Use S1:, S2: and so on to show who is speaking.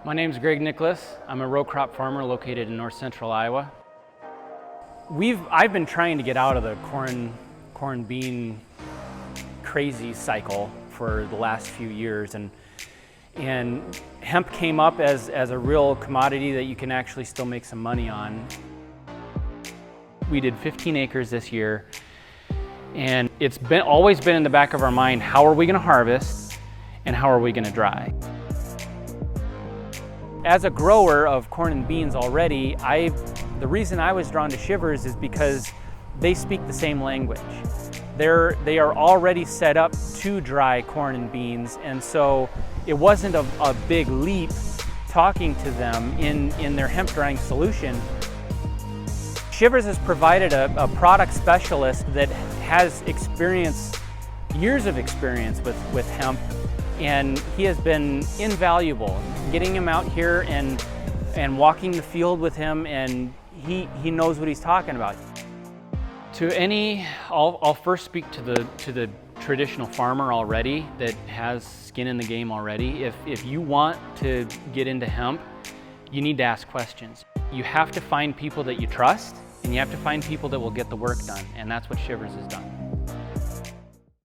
S1: My name's Greg Nicholas. I'm a row crop farmer located in north central Iowa. I've been trying to get out of the corn bean crazy cycle for the last few years, and hemp came up as a real commodity that you can actually still make some money on. We did 15 acres this year, and it's always been in the back of our mind, how are we going to harvest and how are we going to dry? As a grower of corn and beans already, the reason I was drawn to Shivvers is because they speak the same language. They are already set up to dry corn and beans, and so it wasn't a big leap talking to them in their hemp drying solution. Shivvers has provided a product specialist that has years of experience with hemp, and he has been invaluable. Getting him out here and walking the field with him, and he knows what he's talking about. I'll first speak to the traditional farmer already that has skin in the game already. If you want to get into hemp, you need to ask questions. You have to find people that you trust, and you have to find people that will get the work done, and that's what Shivvers has done.